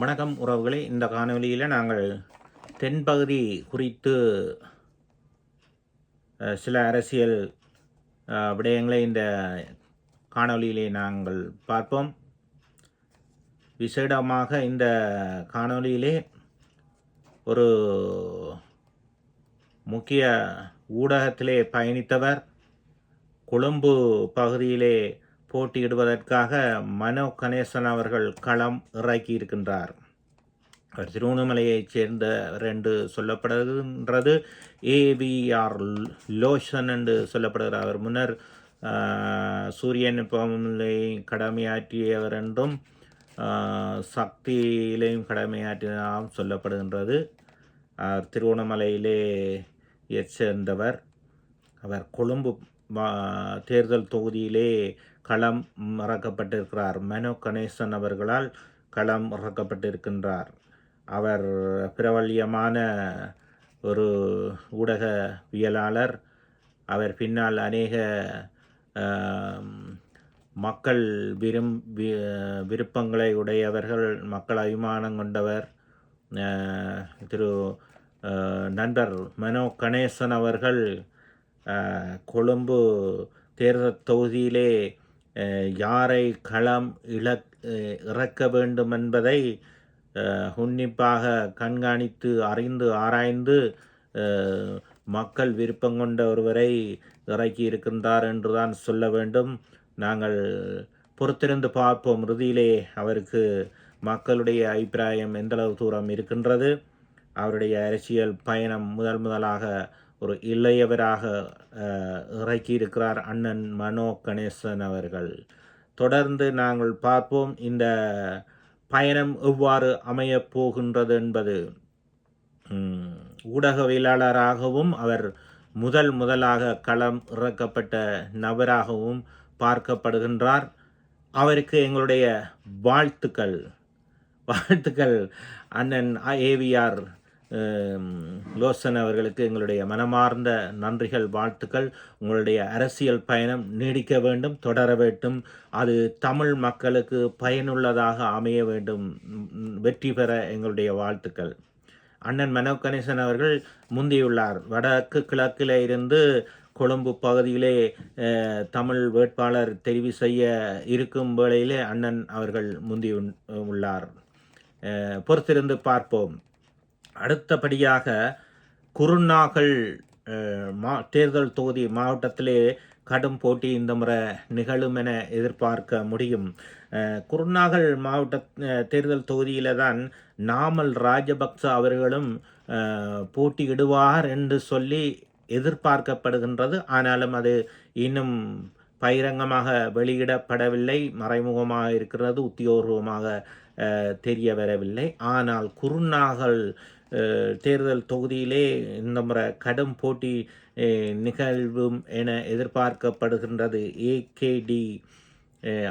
வணக்கம் உறவுகளே. இந்த காணொளியில் நாங்கள் தென்பகுதி குறித்து சில அரசியல் விடயங்களை இந்த காணொளியிலே நாங்கள் பார்ப்போம். விசேடமாக இந்த காணொளியிலே ஒரு முக்கிய ஊடகத்திலே பயணித்தவர், கொழும்பு பகுதியிலே போட்டியிடுவதற்காக மனோ கணேசன் அவர்கள் களம் இறக்கியிருக்கின்றார். அவர் திருவண்ணாமலையைச் சேர்ந்தவர் என்று சொல்லப்படுகின்றது. ஏவிஆர் லோஷன் என்று சொல்லப்படுகிறார். அவர் முன்னர் சூரியன் பவனிலே கடமையாற்றியவர் என்றும் சக்தியிலேயும் கடமையாற்றினாலும் சொல்லப்படுகின்றது. திருவண்ணாமலையிலே சேர்ந்தவர். அவர் கொழும்பு தேர்தல் தொகுதியிலே களம் இறக்கப்பட்டிருக்கிறார். மனோ கணேசன் அவர்களால் களம் இறக்கப்பட்டிருக்கின்றார். அவர் பிரபல்யமான ஒரு ஊடகவியலாளர். அவர் பின்னால் அநேக மக்கள் விருப்பங்களை உடையவர்கள், மக்கள் அபிமானம் கொண்டவர் திரு நண்பர் மனோ கணேசன் அவர்கள் கொழும்பு தேர்தல் தொகுதியிலே யாரை களம் இறக்க வேண்டும் என்பதை உன்னிப்பாக கண்காணித்து அறிந்து ஆராய்ந்து மக்கள் விருப்பம் கொண்ட ஒருவரை இறக்கி இருக்கின்றார் என்றுதான் சொல்ல வேண்டும். நாங்கள் பொறுத்திருந்து பார்ப்போம். இறுதியிலே அவருக்கு மக்களுடைய அபிப்பிராயம் எந்தளவு தூரம் இருக்கின்றது. அவருடைய அரசியல் பயணம் முதலாக ஒரு இளையவராக இறக்கியிருக்கிறார் அண்ணன் மனோ கணேசன் அவர்கள். தொடர்ந்து நாங்கள் பார்ப்போம் இந்த பயணம் எவ்வாறு அமையப் போகின்றது என்பது. ஊடகவியலாளராகவும் அவர் முதலாக களம் இறக்கப்பட்ட நபராகவும் பார்க்கப்படுகின்றார். அவருக்கு எங்களுடைய வாழ்த்துக்கள். அண்ணன் ஏவிஆர் லோசன் அவர்களுக்கு எங்களுடைய மனமார்ந்த நன்றிகள், வாழ்த்துக்கள். உங்களுடைய அரசியல் பயணம் நீடிக்க வேண்டும், தொடர வேண்டும். அது தமிழ் மக்களுக்கு பயனுள்ளதாக அமைய வேண்டும். வெற்றி பெற எங்களுடைய வாழ்த்துக்கள். அண்ணன் மனோ கணேசன் அவர்கள் முந்தியுள்ளார். வடக்கு கிழக்கில் இருந்து கொழும்பு பகுதியிலே தமிழ் வேட்பாளர் தெரிவு செய்ய இருக்கும் வேளையிலே அண்ணன் அவர்கள் முந்தி உள்ளார். பொறுத்திருந்து பார்ப்போம். அடுத்தபடியாக குருநாகல் தேர்தல் தொகுதி மாவட்டத்திலே கடும் போட்டி இந்த முறை நிகழும் என எதிர்பார்க்க முடியும். குருநாகல் மாவட்ட தேர்தல் தொகுதியில தான் நாமல் ராஜபக்ச அவர்களும் போட்டியிடுவார் என்று சொல்லி எதிர்பார்க்கப்படுகின்றது. ஆனாலும் அது இன்னும் பகிரங்கமாக வெளியிடப்படவில்லை, மறைமுகமாக இருக்கிறது, உத்தியோகமாக தெரிய வரவில்லை. ஆனால் குருநாகல் தேர்தல் தொகுதியிலே இந்த முறை கடும் போட்டி நிகழ்வும் என எதிர்பார்க்கப்படுகின்றது. ஏகேடி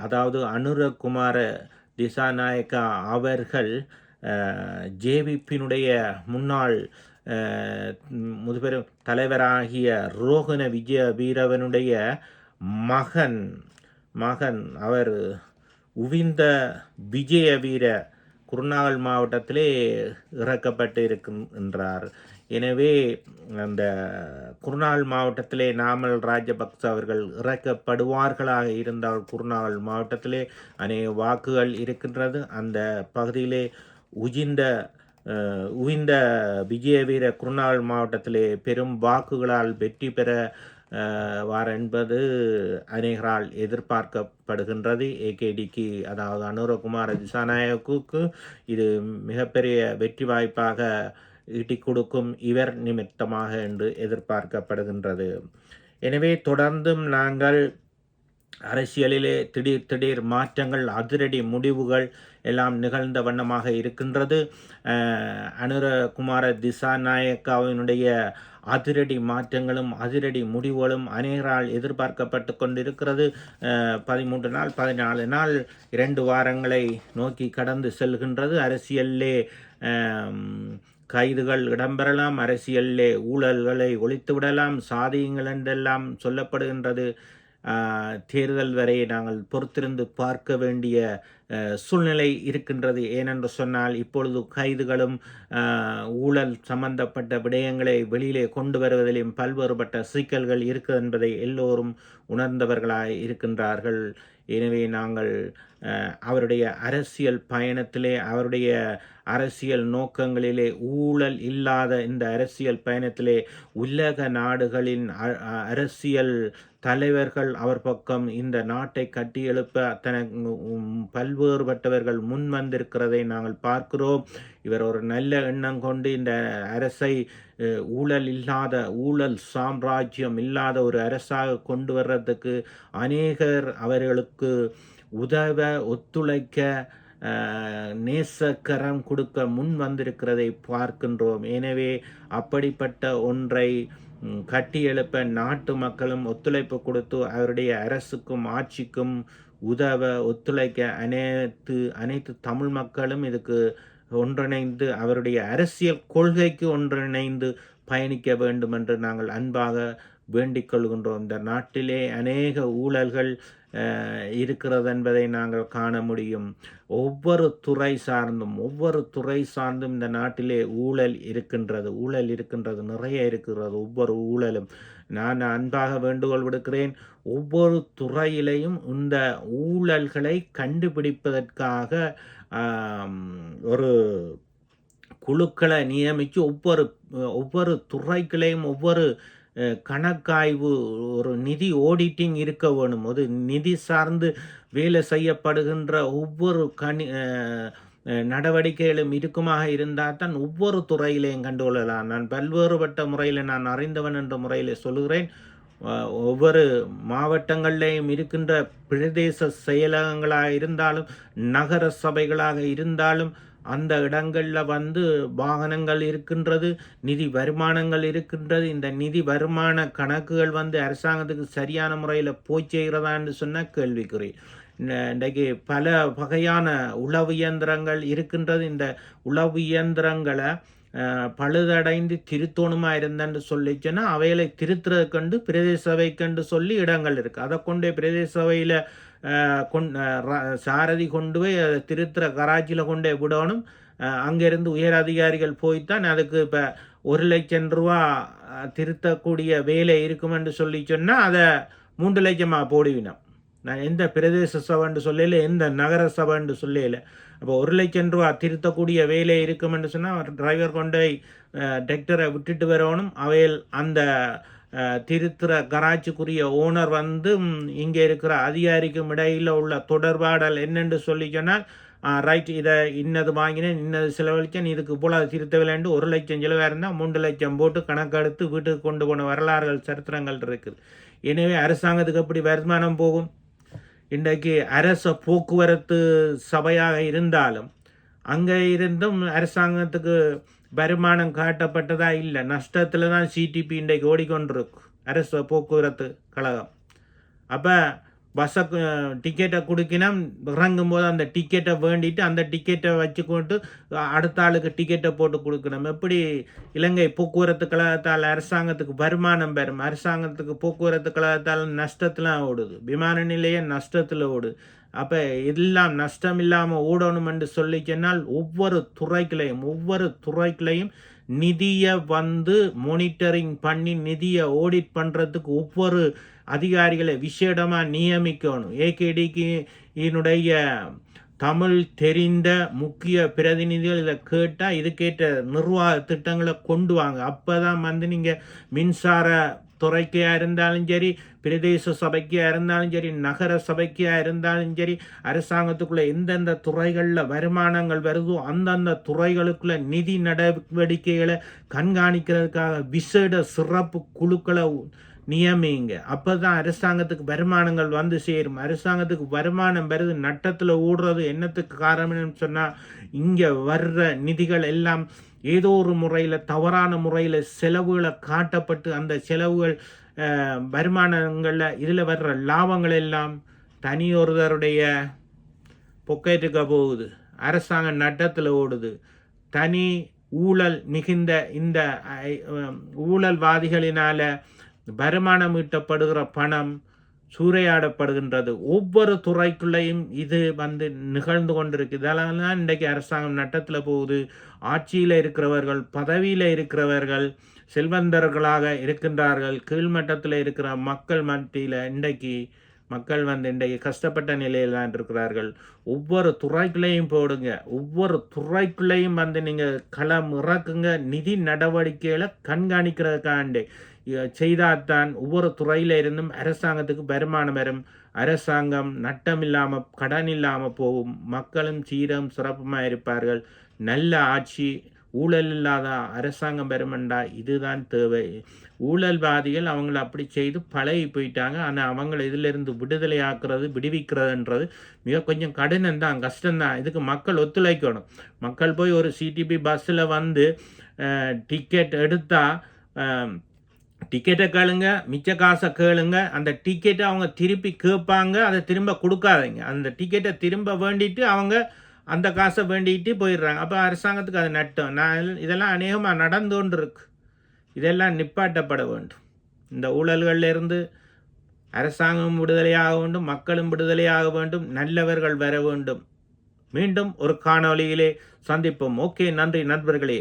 அதாவது அனுரகுமார திசாநாயக்கா அவர்கள் ஜேவிபியினுடைய முன்னாள் முதுபெரும் தலைவராகிய ரோஹண விஜய வீரவனுடைய மகன் அவர் உவிந்த விஜய வீர குருநாகல் மாவட்டத்திலே இறக்கப்பட்டு இருக்கின்றார். எனவே அந்த குருநாகல் மாவட்டத்திலே நாமல் ராஜபக்ச அவர்கள் இறக்கப்படுவார்களாக இருந்தால் குருநாகல் மாவட்டத்திலே அநேக வாக்குகள் இருக்கின்றது. அந்த பகுதியிலே உவிந்த விஜயவீர குருநாகல் மாவட்டத்திலே பெரும் வாக்குகளால் வெற்றி பெற என்பது அநேகரால் எதிர்பார்க்கப்படுகின்றது. ஏகேடிக்கு அதாவது அனுரகுமார திசாநாயக்குக்கு இது மிகப்பெரிய வெற்றி வாய்ப்பாக ஈட்டிக் கொடுக்கும் இவர் நிமித்தமாக என்று எதிர்பார்க்கப்படுகின்றது. எனவே தொடர்ந்தும் நாங்கள் அரசியலிலே திடீர் மாற்றங்கள், அதிரடி முடிவுகள் எல்லாம் நிகழ்ந்த வண்ணமாக இருக்கின்றது. அனுரகுமார திசாநாயக்காவினுடைய அதிரடி மாற்றங்களும் அதிரடி முடிவுகளும் அநேகரால் எதிர்பார்க்கப்பட்டு கொண்டிருக்கிறது. 13 நாள் 14 நாள் 2 வாரங்களை நோக்கி கடந்து செல்கின்றது. அரசியலிலே கைதுகள் இடம்பெறலாம், அரசியலிலே ஊழல்களை ஒழித்து விடலாம், சாதியங்கள் என்றெல்லாம் சொல்லப்படுகின்றது. தேர்தல் வரை நாங்கள் பொறுத்திருந்து பார்க்க வேண்டிய சூழ்நிலை இருக்கின்றது. ஏனென்று சொன்னால் இப்பொழுது கைதுகளும் ஊழல் சம்பந்தப்பட்ட விடயங்களை வெளியிலே கொண்டு வருவதிலும் பல்வேறுபட்ட சிக்கல்கள் இருக்குது என்பதை எல்லோரும் உணர்ந்தவர்களாய் இருக்கின்றார்கள். எனவே நாங்கள் அவருடைய அரசியல் பயணத்திலே, அவருடைய அரசியல் நோக்கங்களிலே, ஊழல் இல்லாத இந்த அரசியல் பயணத்திலே உலக நாடுகளின் அரசியல் தலைவர்கள் அவர் பக்கம் இந்த நாட்டை கட்டியெழுப்ப பல்வேறுபட்டவர்கள் முன் வந்திருக்கிறதை நாங்கள் பார்க்கிறோம். இவர் ஒரு நல்ல எண்ணம் கொண்டு இந்த அரசை ஊழல் சாம்ராஜ்யம் இல்லாத ஒரு அரசாக கொண்டு வர்றதுக்கு அநேகர் அவர்களுக்கு உதவ, ஒத்துழைக்க, நேசக்கரம் கொடுக்க முன் வந்திருக்கிறதை பார்க்கின்றோம். எனவே அப்படிப்பட்ட ஒன்றை கட்டியெழுப்ப நாட்டு மக்களும் ஒத்துழைப்பு கொடுத்து அவருடைய அரசுக்கும் ஆட்சிக்கும் உதவ, ஒத்துழைக்க அனைத்து தமிழ் மக்களும் இதுக்கு ஒன்றிணைந்து அவருடைய அரசியல் கொள்கைக்கு ஒன்றிணைந்து பயணிக்க வேண்டும் என்று நாங்கள் அன்பாக வேண்டிக் கொள்கின்றோம். இந்த நாட்டிலே அநேக ஊழல்கள் இருக்கிறது என்பதை நாங்கள் காண முடியும். ஒவ்வொரு துறை சார்ந்தும் இந்த நாட்டிலே ஊழல் இருக்கின்றது, நிறைய இருக்கிறது. ஒவ்வொரு ஊழலும் நான் அன்பாக வேண்டுகோள் விடுக்கிறேன். ஒவ்வொரு துறையிலையும் இந்த ஊழல்களை கண்டுபிடிப்பதற்காக ஒரு குழுக்களை நியமித்து ஒவ்வொரு துறைகளையும் ஒவ்வொரு கணக்காய்வு, ஒரு நிதி ஆடிட்டிங் இருக்க வேணும். ஒரு நிதி சார்ந்து வேலை செய்யப்படுகின்ற ஒவ்வொரு நடவடிக்கைகளும் இருக்குமாக இருந்தால் தான் ஒவ்வொரு துறையிலையும் கண்டுகொள்ளலாம். நான் பல்வேறுபட்ட முறையில் நான் அறிந்தவன் என்ற முறையில் சொல்லுகிறேன். ஒவ்வொரு மாவட்டங்களிலேயும் இருக்கின்ற பிரதேச செயலகங்களாக இருந்தாலும் நகர சபைகளாக இருந்தாலும் அந்த இடங்களில் வாகனங்கள் இருக்கின்றது, நிதி வருமானங்கள் இருக்கின்றது. இந்த நிதி வருமான கணக்குகள் அரசாங்கத்துக்கு சரியான முறையில் போய் செய்கிறதான்னு சொன்னால் கேள்விக்குறி. இன்றைக்கு பல வகையான உளவு இயந்திரங்கள் இருக்கின்றது. இந்த உளவு இயந்திரங்களை பழுதடைந்து திருத்தோணுமா இருந்தன்னு சொல்லிச்சுன்னா அவைகளை திருத்துறதுக்கண்டு பிரதேச சபைக்கண்டு சொல்லி இடங்கள் இருக்குது. அதை கொண்டே பிரதேச சபையில் சாரதி கொண்டு போய் அதை திருத்துற கராச்சியில் கொண்டே விடணும். அங்கேருந்து உயர் அதிகாரிகள் போய்த்தான் அதுக்கு இப்போ 1,00,000 ரூபா திருத்தக்கூடிய வேலை இருக்குமென்று சொல்லி சொன்னால் அதை 3 லட்சமாக போடுவினோம். நான் எந்த பிரதேச சபைன்னு சொல்லல, எந்த நகர சபைன்னு சொல்லல. அப்போ 1,00,000 ரூபா திருத்தக்கூடிய வேலை இருக்குமென்று சொன்னால் டிரைவர் கொண்டு போய் டிராக்டரை விட்டுட்டு வரணும். அவையில் அந்த திருத்துற கராச்சிக்குரிய ஓனர் இங்கே இருக்கிற அதிகாரிக்கும் இடையில் உள்ள தொடர்பாடல் என்னென்று சொல்லி சொன்னால், ரைட், இதை இன்னது வாங்கினேன், இன்னது செலவழிச்சேன், இதுக்கு போல் அதை திருத்த விளையாண்டு 1,00,000 செலவாக இருந்தால் 3 லட்சம் போட்டு கணக்கெடுத்து வீட்டுக்கு கொண்டு போன வரலாறுகள், சரித்திரங்கள் இருக்குது. எனவே அரசாங்கத்துக்கு எப்படி வருமானம் போகும்? இன்றைக்கு அரச போக்குவரத்து சபையாக இருந்தாலும் அங்கே இருந்தும் அரசாங்கத்துக்கு வருமானம் காட்டப்பட்டதா இல்லை, நஷ்டத்தில் தான் சிடிபி இன்றைக்கு ஓடிக்கொண்டிருக்கு, அரசு போக்குவரத்து கழகம். அப்போ பஸ்ஸை டிக்கெட்டை கொடுக்கினா இறங்கும் போது அந்த டிக்கெட்டை வேண்டிட்டு அந்த டிக்கெட்டை வச்சுக்கொண்டு அடுத்த ஆளுக்கு டிக்கெட்டை போட்டு கொடுக்கணும். எப்படி இலங்கை போக்குவரத்து கழகத்தால் அரசாங்கத்துக்கு வருமானம் பெறும்? அரசாங்கத்துக்கு போக்குவரத்து கழகத்தால் நஷ்டத்தில் ஓடுது, விமான நிலையம் நஷ்டத்தில் ஓடுது. அப்போ எல்லாம் நஷ்டம் இல்லாமல் ஓடணும் என்று சொல்லி சொன்னால் ஒவ்வொரு துறைகளையும் நிதியை மானிட்டரிங் பண்ணி நிதியை ஆடிட் பண்ணுறதுக்கு ஒவ்வொரு அதிகாரிகளை விசேடமாக நியமிக்கணும். ஏகேடிக்கு இதனுடைய தமிழ் தெரிந்த முக்கிய பிரதிநிதிகள் இதை கேட்டால் இதுக்கேற்ற நிர்வாக திட்டங்களை கொண்டு வாங்க. அப்போ தான் நீங்கள் மின்சார துறைக்கையாக இருந்தாலும் சரி, பிரதேச சபைக்காக இருந்தாலும் சரி, நகர சபைக்காக இருந்தாலும் சரி, அரசாங்கத்துக்குள்ளே எந்தெந்த துறைகளில் வருமானங்கள் வருதோ அந்தந்த துறைகளுக்குள்ள நிதி நடவடிக்கைகளை கண்காணிக்கிறதுக்காக விசேட சிறப்பு குழுக்களை நியமிங்க. அப்போ தான் அரசாங்கத்துக்கு வருமானங்கள் சேரும். அரசாங்கத்துக்கு வருமானம் வருது நட்டத்தில் ஓடுறது என்னத்துக்கு காரணம்னு சொன்னால், இங்கே வர்ற நிதிகள் எல்லாம் ஏதோ ஒரு முறையில் தவறான முறையில் செலவுகளை காட்டப்பட்டு அந்த செலவுகள் வருமானங்களில் இதில் வர்ற லாபங்கள் எல்லாம் தனியொருவருடைய பொக்கெட்டுக்கு போகுது, அரசாங்கம் நட்டத்தில் ஓடுது. தனி ஊழல் மிகுந்த இந்த ஊழல்வாதிகளினால் வருமானம் ஈட்டப்படுகிற பணம் சூறையாடப்படுகின்றது. ஒவ்வொரு துறைக்குள்ளேயும் இது நிகழ்ந்து கொண்டிருக்கு. இதெல்லாம் தான் இன்றைக்கு அரசாங்கம் நட்டத்தில் போகுது. ஆட்சியில் இருக்கிறவர்கள், பதவியில் இருக்கிறவர்கள், செல்வந்தர்களாக இருக்கின்றார்கள். கீழ்மட்டத்தில் இருக்கிற மக்கள் மத்தியில் இன்றைக்கு மக்கள் இன்றைக்கு கஷ்டப்பட்ட நிலையில் தான் இருக்கிறார்கள். ஒவ்வொரு துறைக்குள்ளேயும் போடுங்க. ஒவ்வொரு துறைக்குள்ளேயும் நீங்கள் களம் இறக்குங்க. நிதி நடவடிக்கைகளை கண்காணிக்கிறதுக்காண்டி செய்தால்தான் ஒவ்வொரு துறையில இருந்தும் அரசாங்கத்துக்கு வருமானம் வரும். அரசாங்கம் நட்டம் இல்லாமல், கடன் இல்லாமல் போகும். மக்களும் சீரம் சிறப்புமாக இருப்பார்கள். நல்ல ஆட்சி, ஊழல் இல்லாத அரசாங்கம் வருமெண்டா இதுதான் தேவை. ஊழல்வாதிகள் அவங்கள அப்படி செய்து பழகி போயிட்டாங்க. ஆனால் அவங்கள இதிலிருந்து விடுதலை ஆக்குறது, விடுவிக்கிறதுன்றது மிக கொஞ்சம் கடினம்தான், கஷ்டம்தான். இதுக்கு மக்கள் ஒத்துழைக்கணும். மக்கள் போய் ஒரு சிடிபி பஸ்ஸில் டிக்கெட் எடுத்தால் டிக்கெட்டை கேளுங்க, மிச்ச காசை கேளுங்க. அந்த டிக்கெட்டை அவங்க திருப்பி கேட்பாங்க, அதை திரும்ப கொடுக்காதீங்க. அந்த டிக்கெட்டை திரும்ப வேண்டிட்டு அவங்க அந்த காசை வேண்டிட்டு போயிடுறாங்க. அப்போ அரசாங்கத்துக்கு அது நட்டம். இதெல்லாம் அநேகமாக நடந்து கொண்டு இருக்கு. இதெல்லாம் நிப்பாட்டப்பட வேண்டும். இந்த ஊழல்களிலிருந்து அரசாங்கம் விடுதலையாக வேண்டும், மக்களும் விடுதலையாக வேண்டும், நல்லவர்கள் வர வேண்டும். மீண்டும் ஒரு காணொளியிலே சந்திப்போம். ஓகே, நன்றி நண்பர்களே.